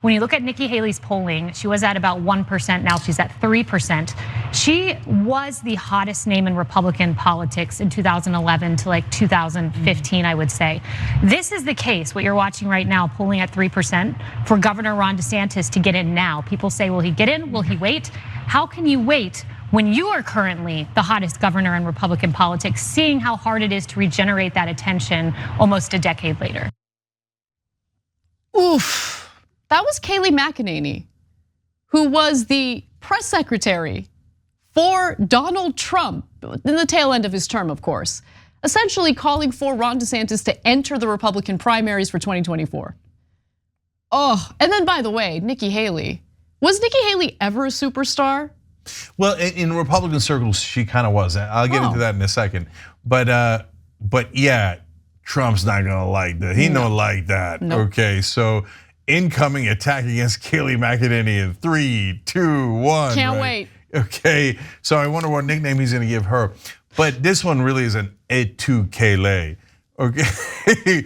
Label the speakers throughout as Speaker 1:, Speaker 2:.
Speaker 1: When you look at Nikki Haley's polling, she was at about 1%, now she's at 3%. She was the hottest name in Republican politics in 2011 to like 2015, I would say. This is the case, what you're watching right now, polling at 3% for Governor Ron DeSantis to get in now. People say, will he get in? Will he wait? How can you wait when you are currently the hottest governor in Republican politics, seeing how hard it is to regenerate that attention almost a decade later?
Speaker 2: Oof. That was Kayleigh McEnany, who was the press secretary for Donald Trump in the tail end of his term, of course, essentially calling for Ron DeSantis to enter the Republican primaries for 2024. Oh, and then by the way, Nikki Haley. Was Nikki Haley ever a superstar?
Speaker 3: Well, in Republican circles, she kind of was. I'll get into that in a second. But yeah, Trump's not gonna like that. He don't like that. Nope. Okay, so incoming attack against Kayleigh McEnany in 3, 2, 1.
Speaker 2: Can't wait.
Speaker 3: Okay, so I wonder what nickname he's gonna give her. But this one really is an et tu Kayleigh. Okay,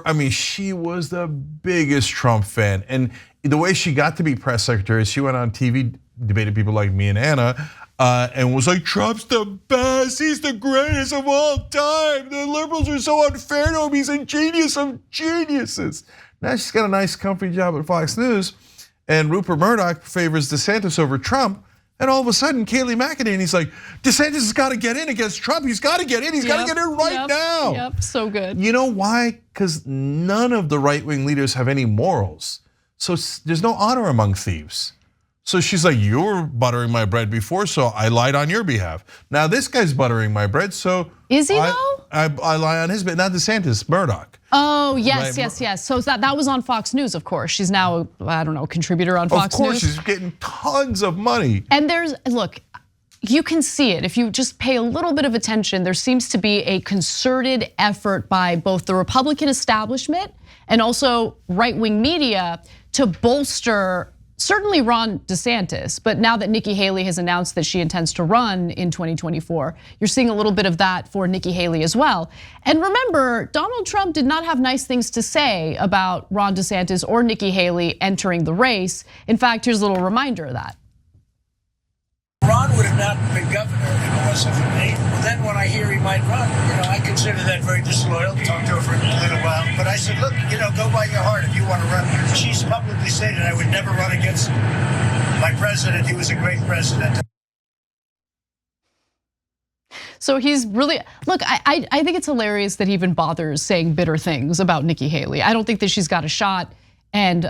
Speaker 3: I mean, she was the biggest Trump fan, and the way she got to be press secretary, she went on TV, debated people like me and Anna, and was like, Trump's the best, he's the greatest of all time. The liberals are so unfair to him, he's a genius of geniuses. Now she's got a nice comfy job at Fox News, and Rupert Murdoch favors DeSantis over Trump, and all of a sudden Kayleigh McEnany's like, DeSantis has got to get in against Trump, he's got to get in, he's got to get in right now.
Speaker 2: Yep, so good.
Speaker 3: You know why? Because none of the right-wing leaders have any morals. So there's no honor among thieves. So she's like, you were buttering my bread before, so I lied on your behalf. Now this guy's buttering my bread, so
Speaker 2: is he though?
Speaker 3: I lie on his behalf. Not DeSantis, Murdoch.
Speaker 2: Oh yes, right? yes. So that was on Fox News, of course. She's now, I don't know, a contributor on Fox News.
Speaker 3: Of course, she's getting tons of money.
Speaker 2: And look, you can see it if you just pay a little bit of attention. There seems to be a concerted effort by both the Republican establishment and also right-wing media to bolster certainly Ron DeSantis, but now that Nikki Haley has announced that she intends to run in 2024, you're seeing a little bit of that for Nikki Haley as well. And remember, Donald Trump did not have nice things to say about Ron DeSantis or Nikki Haley entering the race. In fact, here's a little reminder of that.
Speaker 4: Ron would have not been governor if it wasn't for me. Then when I hear he might run, I consider that very disloyal. Talked to her for a little while, but I said, look, go by your heart if you want to run. She's publicly stated I would never run against my president. He was a great president.
Speaker 2: So he's really, look, I think it's hilarious that he even bothers saying bitter things about Nikki Haley. I don't think that she's got a shot, and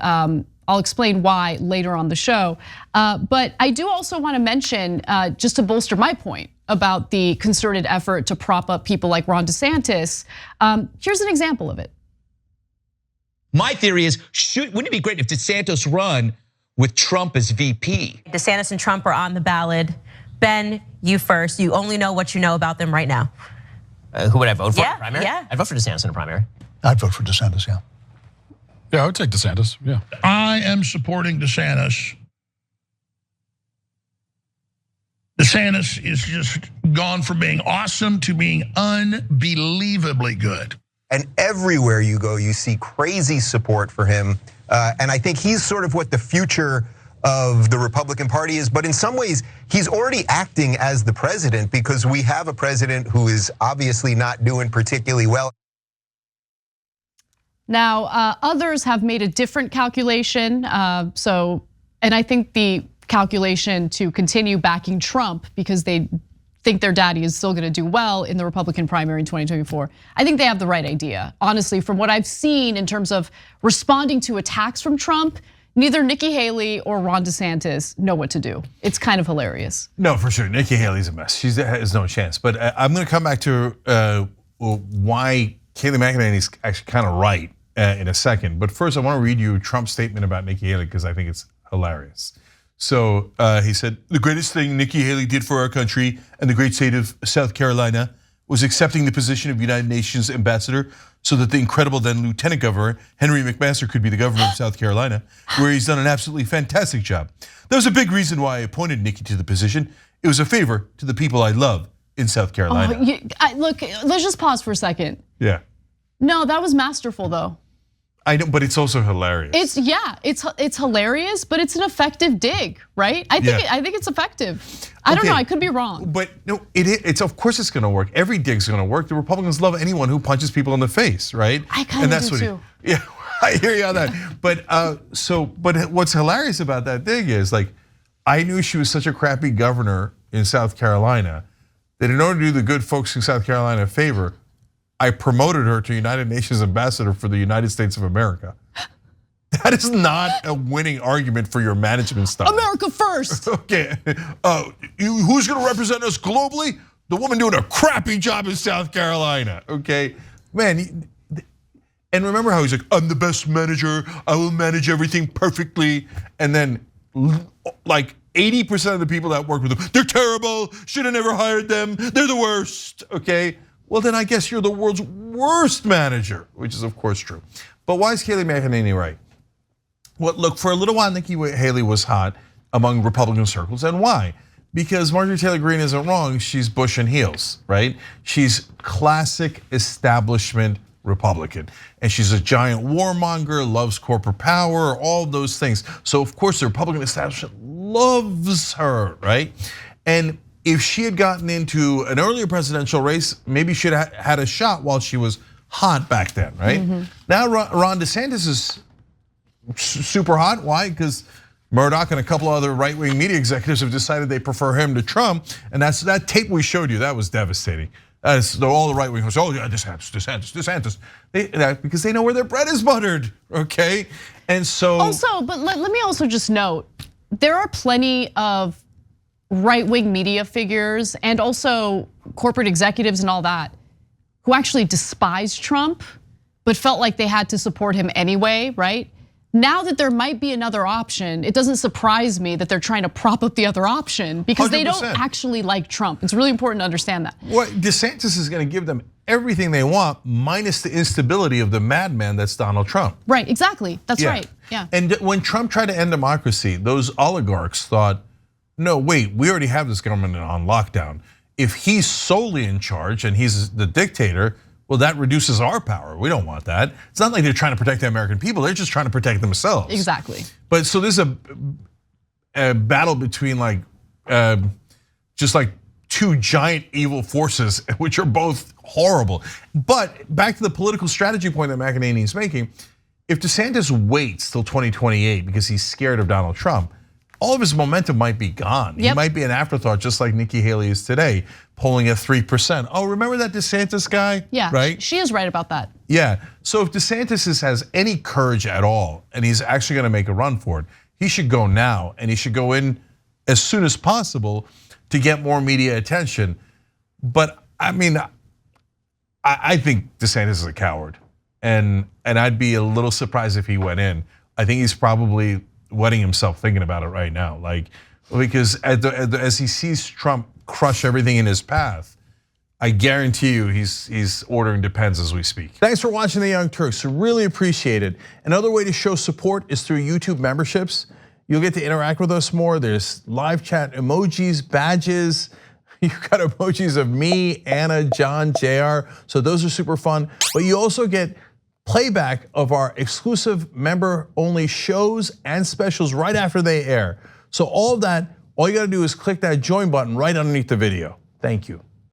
Speaker 2: I'll explain why later on the show. But I do also want to mention, just to bolster my point about the concerted effort to prop up people like Ron DeSantis. Here's an example of it.
Speaker 5: My theory is, wouldn't it be great if DeSantis run with Trump as VP?
Speaker 6: DeSantis and Trump are on the ballot. Ben, you first. You only know what you know about them right now.
Speaker 7: Who would I vote for in the primary?
Speaker 6: Yeah.
Speaker 7: I'd vote for DeSantis in the primary.
Speaker 8: I'd vote for DeSantis, yeah.
Speaker 9: Yeah, I would take DeSantis, yeah.
Speaker 8: I am supporting DeSantis. DeSantis is just gone from being awesome to being unbelievably good.
Speaker 10: And everywhere you go, you see crazy support for him. And I think he's sort of what the future of the Republican Party is. But in some ways, he's already acting as the president because we have a president who is obviously not doing particularly well.
Speaker 2: Now, others have made a different calculation. And I think the calculation to continue backing Trump because they think their daddy is still gonna do well in the Republican primary in 2024. I think they have the right idea. Honestly, from what I've seen in terms of responding to attacks from Trump, neither Nikki Haley or Ron DeSantis know what to do. It's kind of hilarious.
Speaker 3: No, for sure, Nikki Haley's a mess. She has no chance. But I'm gonna come back to why Kayleigh McEnany is actually kind of right in a second. But first, I want to read you Trump's statement about Nikki Haley because I think it's hilarious. So he said, the greatest thing Nikki Haley did for our country and the great state of South Carolina was accepting the position of United Nations ambassador so that the incredible then Lieutenant Governor, Henry McMaster, could be the governor of South Carolina, where he's done an absolutely fantastic job. That was a big reason why I appointed Nikki to the position. It was a favor to the people I love in South Carolina.
Speaker 2: Look, let's just pause for a second.
Speaker 3: Yeah.
Speaker 2: No, that was masterful though.
Speaker 3: I know, but it's also hilarious.
Speaker 2: It's hilarious, but it's an effective dig, right? I think it's effective. I don't know, I could be wrong.
Speaker 3: But no, it's of course it's gonna work. Every dig's gonna work. The Republicans love anyone who punches people in the face, right?
Speaker 2: I kind of do too.
Speaker 3: Yeah, I hear you on that. But but what's hilarious about that dig is like, I knew she was such a crappy governor in South Carolina that in order to do the good folks in South Carolina a favor, I promoted her to United Nations ambassador for the United States of America. That is not a winning argument for your management style.
Speaker 2: America first.
Speaker 3: Okay, who's gonna represent us globally? The woman doing a crappy job in South Carolina, okay? Man, and remember how he's like, I'm the best manager, I will manage everything perfectly. And then like 80% of the people that work with him, they're terrible, should have never hired them, they're the worst, okay? Well, then I guess you're the world's worst manager, which is of course true. But why is Kayleigh McEnany right? Well, look, for a little while, Nikki Haley was hot among Republican circles, and why? Because Marjorie Taylor Greene isn't wrong, she's Bush in heels, right? She's classic establishment Republican, and she's a giant warmonger, loves corporate power, all those things. So of course the Republican establishment loves her, right? And if she had gotten into an earlier presidential race, maybe she'd have had a shot while she was hot back then, right? Now Ron DeSantis is super hot. Why? Because Murdoch and a couple other right-wing media executives have decided they prefer him to Trump, and that tape we showed you, that was devastating. All the right-wing hosts, oh yeah, DeSantis. Because they know where their bread is buttered, okay? And so
Speaker 2: also, but let me also just note, there are plenty of right-wing media figures and also corporate executives and all that who actually despise Trump, but felt like they had to support him anyway, right? Now that there might be another option, it doesn't surprise me that they're trying to prop up the other option because 100%. They don't actually like Trump. It's really important to understand that.
Speaker 3: Well, DeSantis is going to give them everything they want, minus the instability of the madman that's Donald Trump.
Speaker 2: Right, exactly, that's right, yeah.
Speaker 3: And when Trump tried to end democracy, those oligarchs thought, no, wait, we already have this government on lockdown. If he's solely in charge and he's the dictator, well, that reduces our power. We don't want that. It's not like they're trying to protect the American people. They're just trying to protect themselves.
Speaker 2: Exactly.
Speaker 3: But so there's a battle between like, just like two giant evil forces, which are both horrible. But back to the political strategy point that McEnany is making, if DeSantis waits till 2028 because he's scared of Donald Trump, all of his momentum might be gone. He might be an afterthought, just like Nikki Haley is today, polling at 3%. Oh, remember that DeSantis guy?
Speaker 2: Yeah,
Speaker 3: right?
Speaker 2: She is right about that.
Speaker 3: Yeah, so if DeSantis has any courage at all, and he's actually gonna make a run for it, he should go now, and he should go in as soon as possible to get more media attention. But I mean, I think DeSantis is a coward, and I'd be a little surprised if he went in. I think he's probably wetting himself thinking about it right now, like, because as he sees Trump crush everything in his path, I guarantee you he's ordering Depends as we speak. Thanks for watching The Young Turks, really appreciate it. Another way to show support is through YouTube memberships. You'll get to interact with us more. There's live chat emojis, badges. You've got emojis of me, Anna, John, JR, so those are super fun. But you also get playback of our exclusive member-only shows and specials right after they air. So all of that, all you gotta do is click that join button right underneath the video. Thank you.